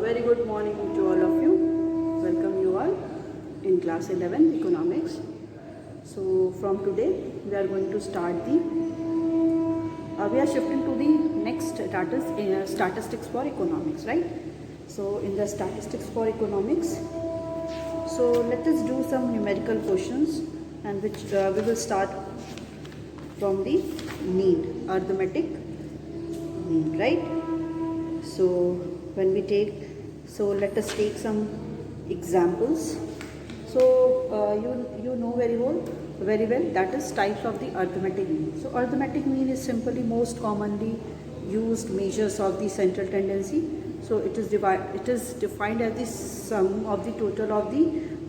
Very good morning to all of you. Welcome you all in class 11 economics. So from today we are going to start we are shifting to the next statistics for economics, right? So in the statistics for economics, so let us do some numerical questions, and which we will start from the mean, arithmetic mean, right? So when we take, so let us take some examples. So you know very well that is types of the arithmetic mean. So arithmetic mean is simply most commonly used measures of the central tendency. So it is defined as the sum of the total of the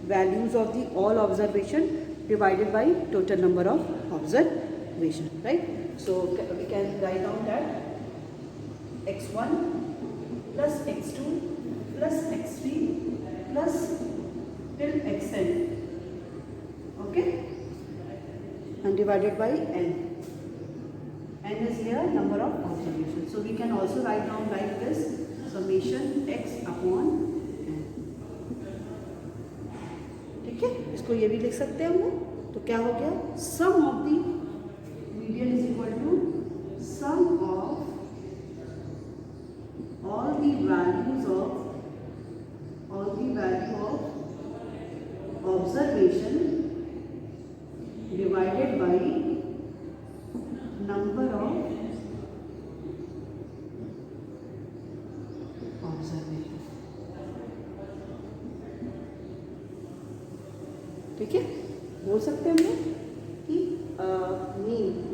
values of the all observation divided by total number of observation, right? So we can write down that x1 plus x2 plus x3 plus till xn, okay, and divided by n. N is here number of observations. So we can also write down like this, summation x upon n. ठीक है, इसको ये भी लिख सकते हैं हम लोग. तो क्या हो गया, sum of the median is equal to sum of all the value of observation divided by number of observation. ठीक है, बोल सकते हैं हम लोग कि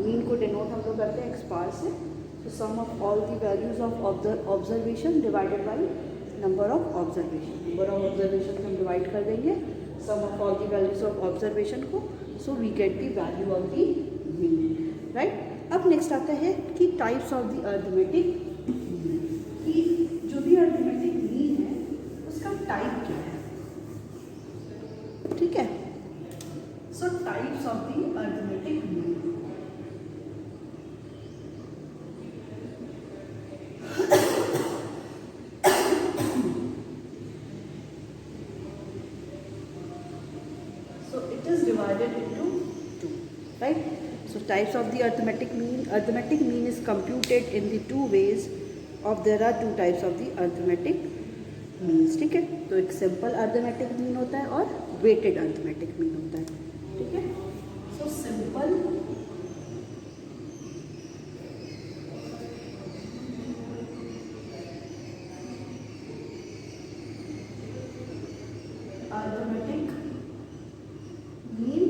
मीन को डिनोट हम लोग करते हैं एक्स बार से. So sum of all the values of observation divided by number of observation. Number of observation हम divide कर देंगे sum of all the values of observation को. So we get the value of the mean, right? अब next आता है कि types of the arithmetic mean. कि जो भी arithmetic mean है उसका type क्या है, ठीक है? So types of the arithmetic mean. Divided into two, right? So types of the arithmetic mean. Arithmetic mean is computed in the two ways of, there are two types of the arithmetic means, ठीक है? तो एक simple arithmetic mean होता है और weighted arithmetic mean होता है, ठीक है? So simple arithmetic mean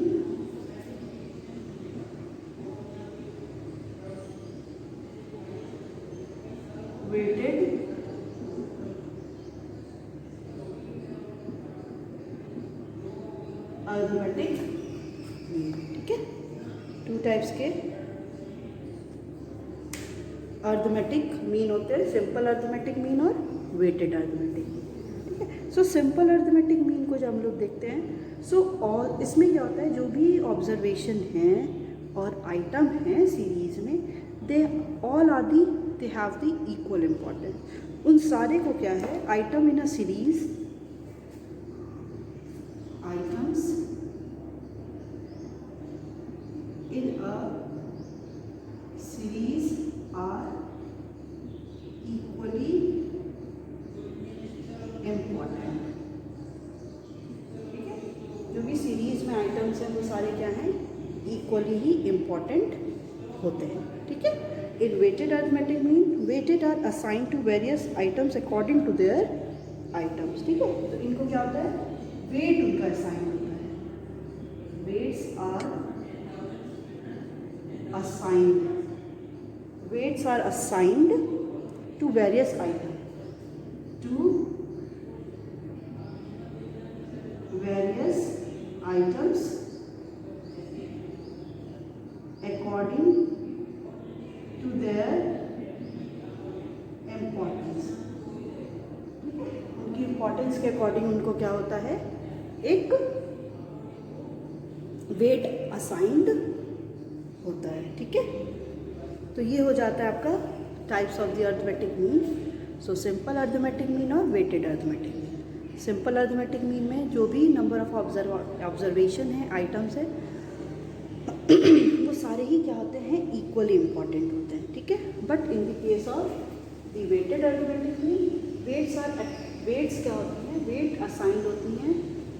weighted arithmetic mean, ठीक है? टू टाइप्स के arithmetic mean होते हैं, सिंपल arithmetic mean और weighted arithmetic mean, ठीक है? सो सिंपल arithmetic mean को जब हम लोग देखते हैं, सो और इसमें क्या होता है, जो भी ऑब्जर्वेशन हैं और आइटम हैं सीरीज में, they all are the, they have the equal importance. उन सारे को क्या है, item in a series, items in a series are equally important. जो भी सीरीज में आइटम्स हैं वो सारे क्या हैं, इक्वली ही इम्पॉर्टेंट होते हैं, ठीक है? In weighted arithmetic mean, weighted are assign to various items according to their items, ठीक है? तो इनको क्या होता है, वेट उनका असाइन होता है. Weights are assigned, weights are assigned to various item, to various items according to their importance. उनकी इम्पोर्टेंस के अकॉर्डिंग उनको क्या होता है, एक वेट असाइंड होता है, ठीक है? तो ये हो जाता है आपका types of the arithmetic mean. So simple arithmetic mean और weighted arithmetic mean. Simple arithmetic mean में जो भी नंबर ऑफ ऑब्जर्वेशन है, आइटम्स है, वो सारे ही क्या होते हैं, इक्वली इम्पॉर्टेंट होते हैं, ठीक है। But in the case of the weighted arithmetic mean, weights क्या होती हैं, वेट असाइंड होती हैं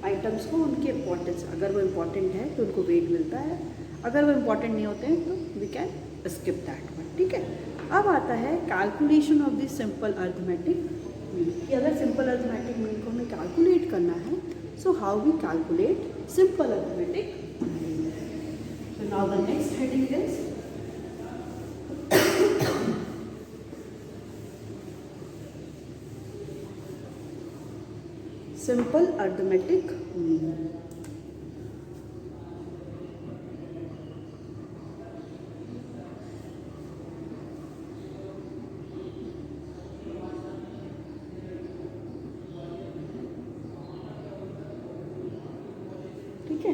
आइटम्स को उनके इम्पोर्टेंस। अगर वो इम्पॉर्टेंट है तो उनको वेट मिलता है, अगर वो इम्पॉर्टेंट नहीं होते हैं तो we can skip that one, ठीक है। अब आता है calculation of this simple arithmetic mean, कि अगर सिंपल अर्थमेटिक मीन को हमें कैलकुलेट करना है, so how we calculate simple arithmetic mean. So now the next heading is simple arithmetic mean. ठीक है,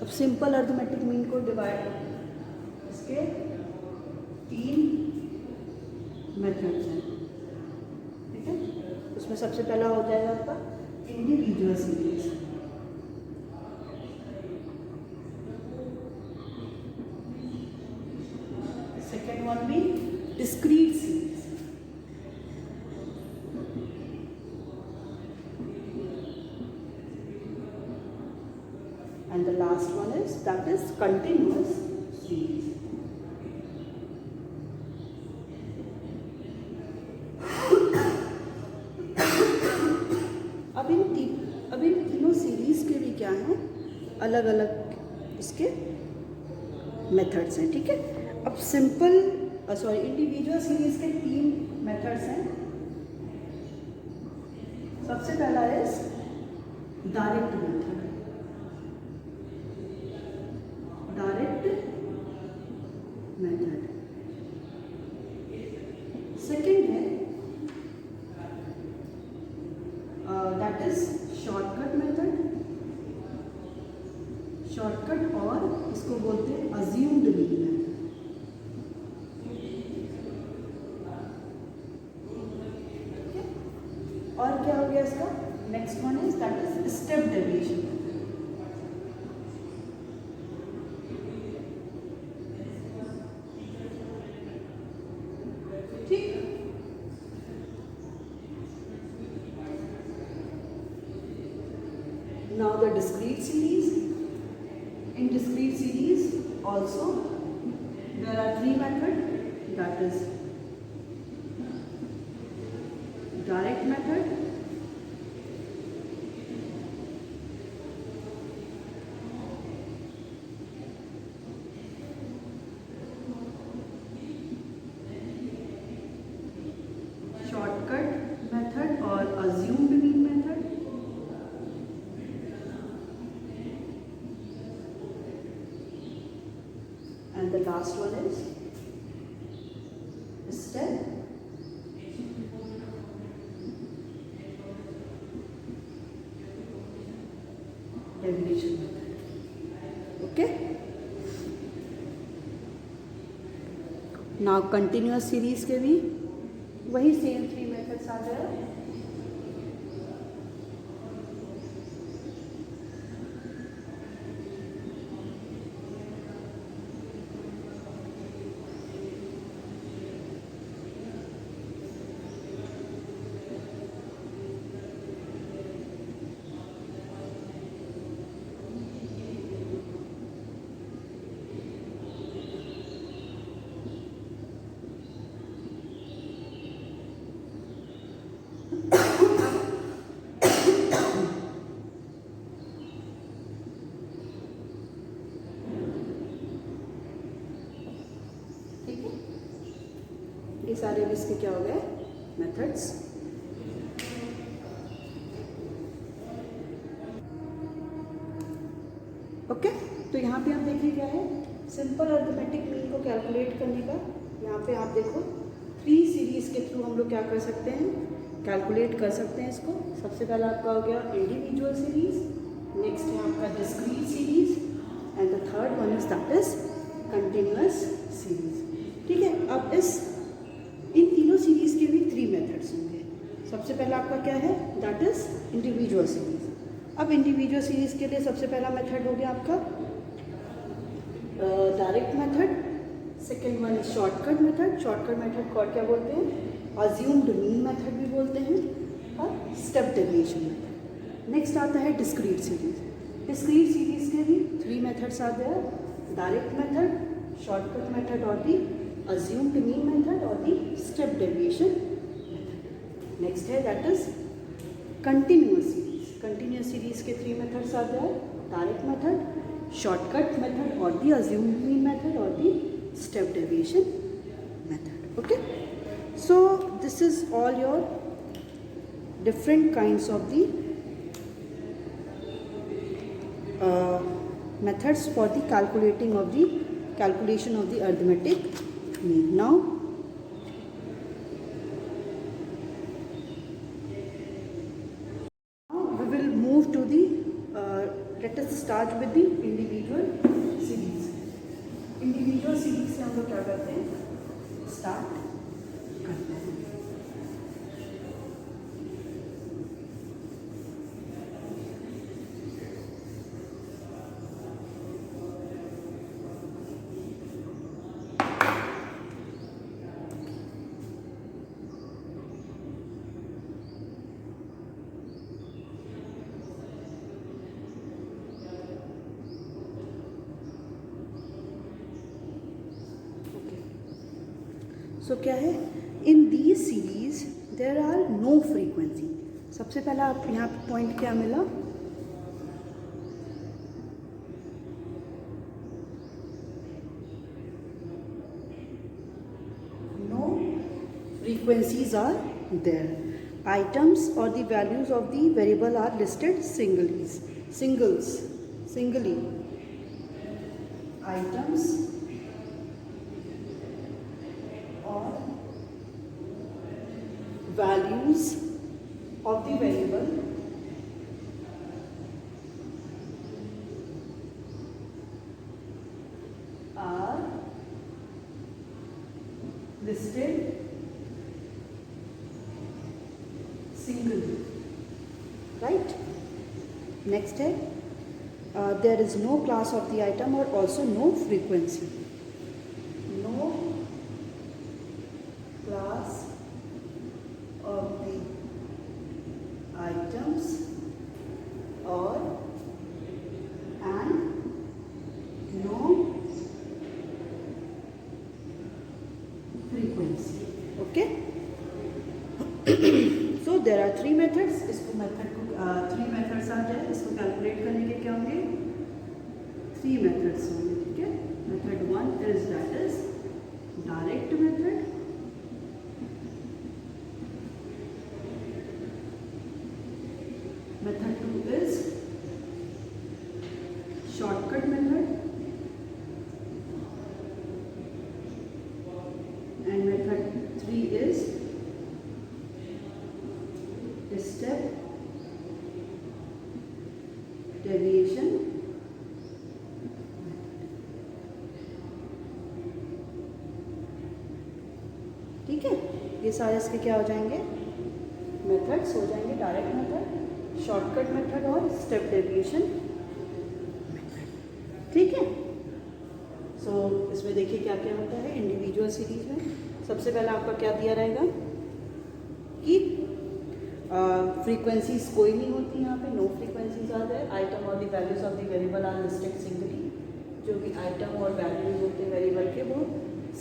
अब सिंपल अर्थमेटिक मीन को डिवाइड, इसके 3 मेथड्स हैं, ठीक है। उसमें सबसे पहला हो जाएगा आपका इंडिविजुअल सीरीज, सेकेंड वन भी discrete series, and the last one is that is continuous series. अब इन तीनों सीरीज के भी क्या हैं, अलग अलग इसके मेथड्स हैं, ठीक है। अब इंडिविजुअल सीरीज के 3 मेथड्स हैं। सबसे पहला इज डायरेक्ट मेथड, सेकेंड है that is shortcut method, shortcut, और इसको बोलते हैं अज्यूम्ड मीन मेथड, ठीक है। और क्या हो गया इसका next one is that is step deviation method, ठीक। Now the discrete series. In discrete series also there are 3 methods, that is direct method, shortcut method और assumed mean method, and the last one is step deviation method, okay। now continuous series के भी वही same 3 methods आ गए। ये सारे भी इसके क्या हो गए मेथड्स। ओके, तो यहाँ पे आप देखिए क्या है सिंपल अर्थमेटिक मीन को कैलकुलेट करने का। यहाँ पे आप देखो 3 सीरीज के थ्रू हम लोग क्या कर सकते हैं, कैलकुलेट कर सकते हैं इसको। सबसे पहला आपका हो गया इंडिविजुअल सीरीज, नेक्स्ट है आपका discrete series, and the third one is that is continuous series. ठीक है, अब इन तीनों सीरीज के भी 3 मेथड सीरीज होंगे। सबसे पहला आपका क्या है, दैट इज इंडिविजुअल सीरीज। अब इंडिविजुअल सीरीज के लिए सबसे पहला मेथड हो गया आपका direct method, second one is shortcut method. Shortcut method को और क्या बोलते हैं, अज्यूम्ड मीन मेथड भी बोलते हैं, और स्टेप डेविएशन मेथड। नेक्स्ट आता है डिस्क्रीट सीरीज। डिस्क्रीट सीरीज के भी 3 मेथड्स आते हैं, डायरेक्ट मेथड, शॉर्टकट मेथड और दी assumed mean method और दी step deviation method. Next है that is continuous series. Continuous series के 3 methods आते हैं, direct method, shortcut method और दी assumed mean method और दी step deviation method. Okay, so this is all your different kinds of the methods for the calculation of the arithmetic mean. Now we will move to the let us start with the individual series. Individual series से हम लोग क्या करते हैं, start करते हैं। So क्या है, in these series there are no frequency. सबसे पहला आप यहाँ पे पॉइंट क्या मिला, no frequencies are there. Items और the values of the variable are listed singly. Items values of the variable are listed singly, right? Next है there is no class of the item or also no frequency. No class of the items or and no frequency. Okay. So there are 3 methods. इसको method को 3 methods आ जाए, इसको calculate करने के क्या होंगे, 3 methods होंगे, ठीक है। Method 1 is that is direct method, method 2 is shortcut method, and method 3 is step deviation method. ठीक है, ये सारे इसके क्या हो जाएंगे, मेथड्स हो जाएंगे, डायरेक्ट मेथड, शॉर्टकट मेथड और स्टेप डेविएशन मेथड, ठीक है। सो इसमें देखिए क्या क्या होता है इंडिविजुअल सीरीज में। सबसे पहला आपका क्या दिया रहेगा कि फ्रीक्वेंसीज कोई नहीं होती यहाँ पे, no frequencies are there. Item और the values of the variable are listed singly. जो भी आइटम और वैल्यूज होते हैं वेरिएबल के वो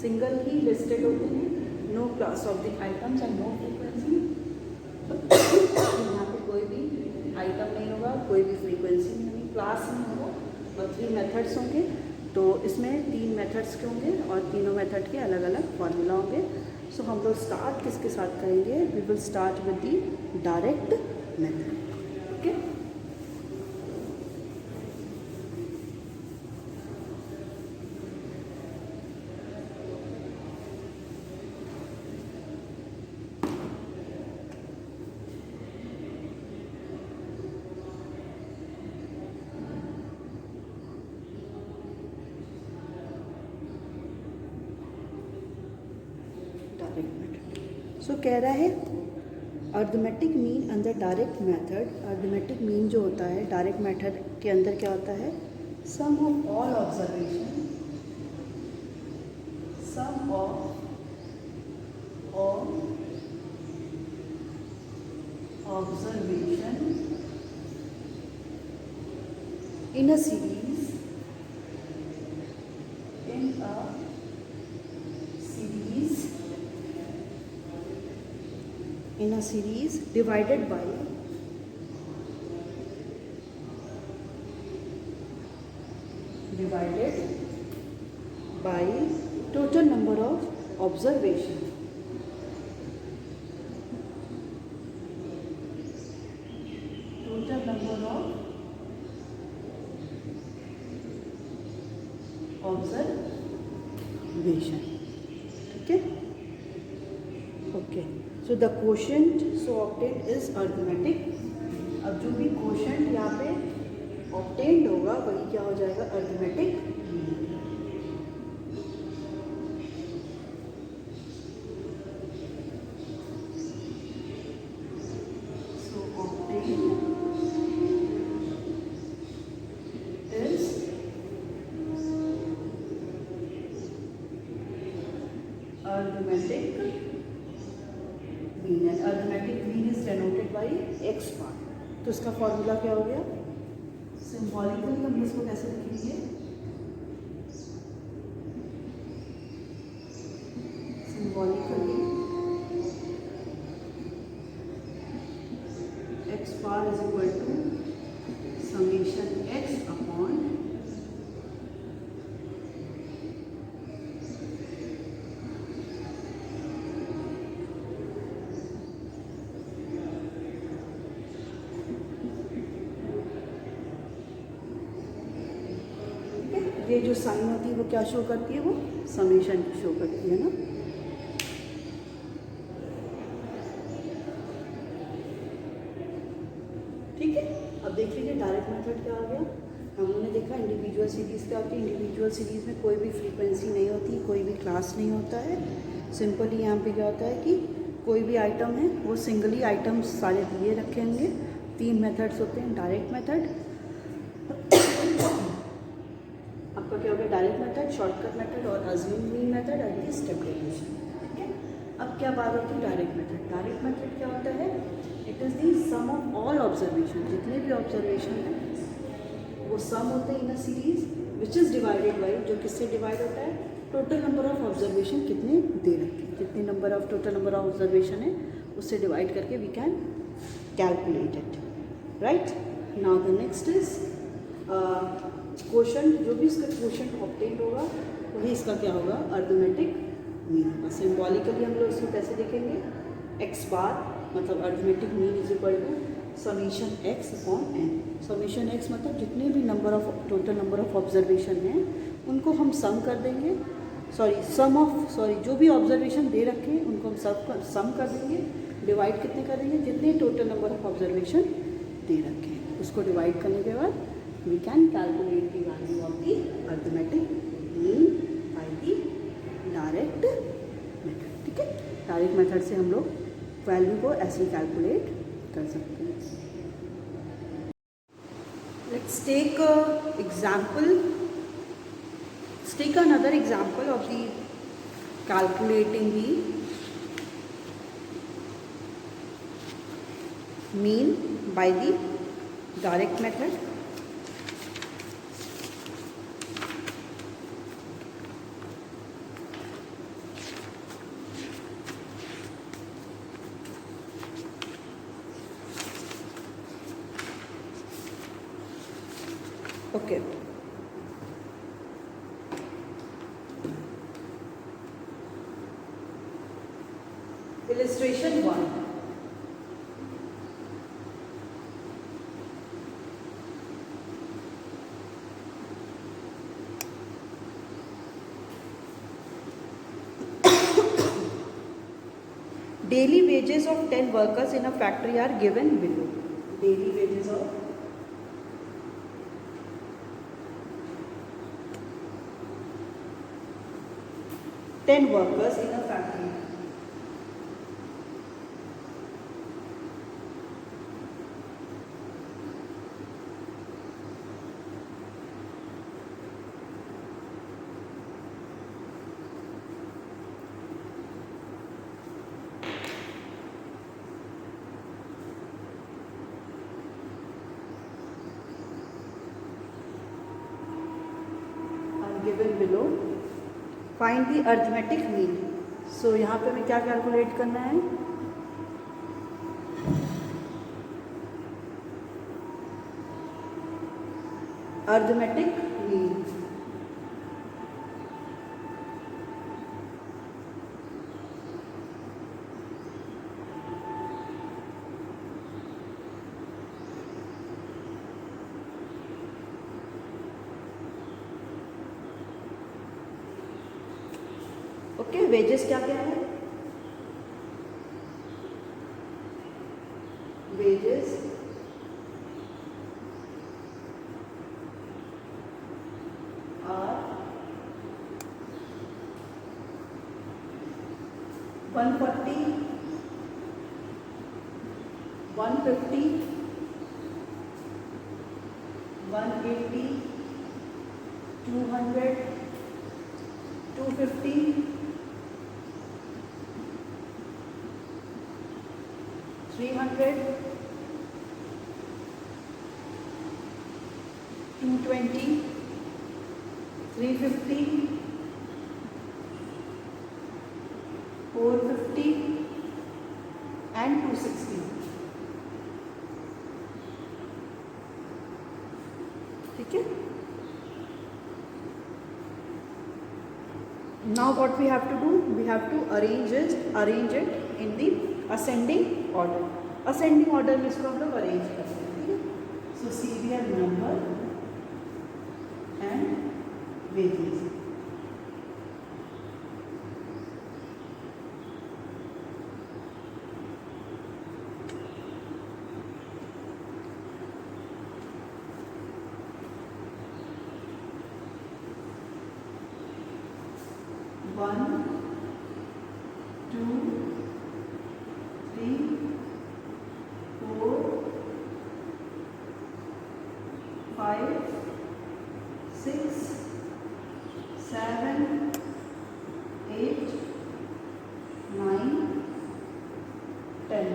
सिंगल ही लिस्टेड होते हैं। No class of the items and no frequency. यहाँ पे कोई भी आइटम नहीं होगा, कोई भी फ्रीक्वेंसी नहीं होगी, क्लास नहीं होगा, और 3 मेथड्स होंगे। तो इसमें 3 मेथड्स के होंगे और तीनों मेथड के अलग अलग फॉर्मूला होंगे। सो हम लोग स्टार्ट किसके साथ करेंगे, we will start with the direct method, okay. So कह रहा है arithmetic mean under direct method, arithmetic mean जो होता है डायरेक्ट मेथड के अंदर क्या होता है, sum of all observation, sum of all observation in a series, in a series, in a series divided by total number of observation, total number of observation. ठीक है, okay. So the quotient so obtained is arithmetic. अब जो भी quotient यहाँ पे obtained होगा वही क्या हो जाएगा, arithmetic. So obtained is arithmetic mean, and arithmetic mean is denoted by x bar. तो इसका फॉर्मूला क्या हो गया, सिंबॉलिकली हम इसको कैसे लिखेंगे, symbolically x bar is equal to summation x upon ये जो साइन होती है वो क्या शो करती है, वो समेशन शो करती है ना. ठीक है, अब देख लीजिए डायरेक्ट मेथड क्या आ गया. हमने देखा इंडिविजुअल सीरीज़ क्या होती है. इंडिविजुअल सीरीज़ में कोई भी फ्रीक्वेंसी नहीं होती, कोई भी क्लास नहीं होता है. सिंपली यहाँ पे क्या होता है कि कोई भी आइटम है वो सिंगली आइटम्स सारे दिए रखेंगे. 3 मेथड्स होते हैं, डायरेक्ट मेथड, आपका क्या हो गया डायरेक्ट मेथड, शॉर्टकट मेथड और अज्यूम मीन मेथड और ये स्टेप डेरिवेशन. ठीक है, अब क्या बात होती है डायरेक्ट मेथड. डायरेक्ट मेथड क्या होता है, it is the sum of all observation, जितने भी ऑब्जर्वेशन हैं वो सम होते हैं in a series which is divided by, जो किससे डिवाइड होता है, टोटल नंबर ऑफ ऑब्जर्वेशन कितने दे रखे हैं, जितने number of total number of observation है उससे डिवाइड करके we can calculate it. Right, now the next is quotient. जो भी इसका क्वोशंट ऑब्टेन्ड होगा वही इसका क्या होगा, अर्थमेटिक मीन होगा. सिंबॉलिकली हम लोग इसको कैसे देखेंगे, एक्स बार मतलब arithmetic mean is equal to summation x upon n. Summation x मतलब जितने भी number of total number of observation हैं उनको हम सम कर देंगे, जो भी ऑब्जर्वेशन दे रखे हैं उनको हम सम कर देंगे. डिवाइड कितने कर देंगे, जितने टोटल नंबर ऑफ ऑब्जर्वेशन दे रखे हैं उसको डिवाइड करने के बाद we can calculate the value of the arithmetic mean by the direct method. ठीक है, डायरेक्ट मेथड से हम लोग वैल्यू को ऐसे ही कैलकुलेट कर सकते हैं. Let's take example, let's take another example of the calculating the mean by the direct method. Okay. Illustration 1. Daily wages of 10 workers in a factory are given below. Daily wages of 10 workers in a factory. Given below, find the arithmetic mean. So यहाँ पे हमें क्या calculate करना है, arithmetic mean. Okay, wages क्या क्या है, wages are 140, 150, 180, 200, 250, 300, 220, 350, 450 and 260। ठीक है। Now what we have to do, we have to arrange it in the ascending order। ascending order में इसको हम लोग अरेंज करते हैं, ठीक है। So serial number and wages. One, 2, 3, 4, 5, 6, 7, 8, 9, 10।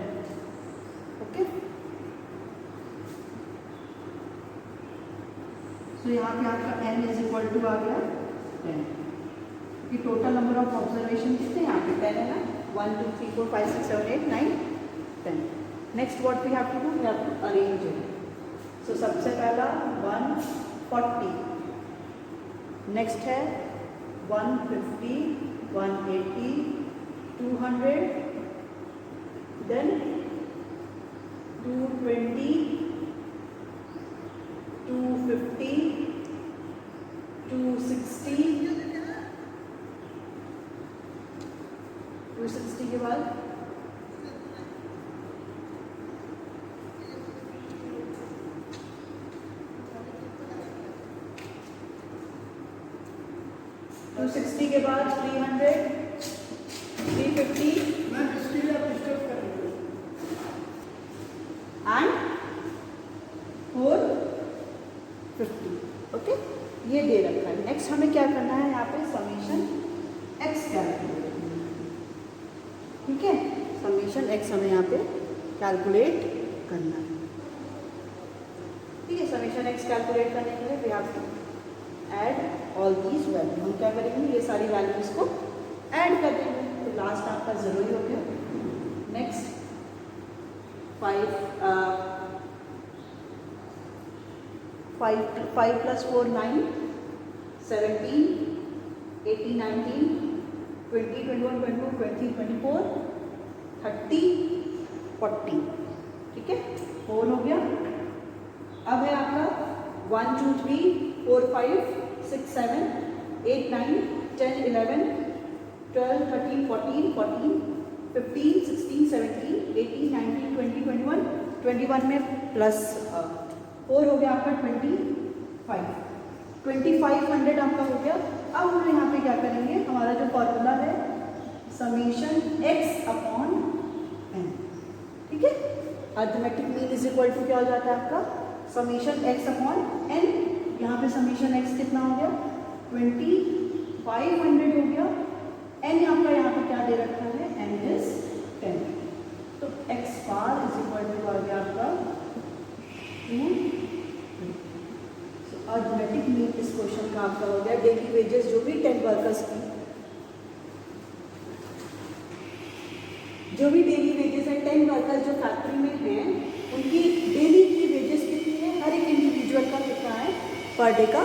Okay, so यहाँ पे आपका n इज इक्वल टू आ गया 10। कि टोटल नंबर ऑफ ऑब्जर्वेशन कितने यहाँ पे 10 है ना, 1 2 3 4 5 6 7 8 9 10। Next what we have to do, we have to arrange it. So सबसे पहला 140, नेक्स्ट है 150, 180, 200, देन 220, 250, 260, 260 के बाद 260 के बाद 300, 350 एंड 450। ओके, ये दे रखा है। नेक्स्ट हमें क्या करना है, यहाँ पे समीशन एक्स कैलकुलेट, ठीक है। समीशन एक्स हमें यहाँ पे कैलकुलेट करना है, ठीक है। समीशन एक्स कैलकुलेट करने के लिए we have to add all these value. हम क्या करेंगे, ये सारी वैल्यूज को ऐड कर देंगे, तो लास्ट आपका ज़रूरी हो गया। नेक्स्ट 5 + 4 9, 17, 18 19, 20 21 22 23 24 30 40, ठीक है। होल हो गया। अब है आपका 1 2 3 4 5 6 7 8 9 10 11 12 13 14 15 15 16 17 18 19 20 21 21 में प्लस 4 हो गया आपका 2500 आपका हो गया। अब हम यहाँ पे क्या करेंगे, हमारा जो फॉर्मूला है समीशन x अपॉन n, ठीक है। Arithmetic mean is equal to क्या हो जाता है आपका, समीशन x अपॉन n। यहाँ पे समीशन x कितना हो गया, 2500 हो गया। n आपका यहाँ पे क्या दे रखा है, n इज 10, तो x bar is equal to आ गया आपका 2। अर्थमेटिक मीन इस क्वेश्चन का आपका हो गया। डेली वेजेस जो भी 10 वर्कर्स की, जो भी डेली वेजेस है 10 वर्कर्स जो फैक्ट्री में हैं, उनकी डेली की वेजेस कितनी है, हर एक इंडिविजुअल का कितना है पर डे का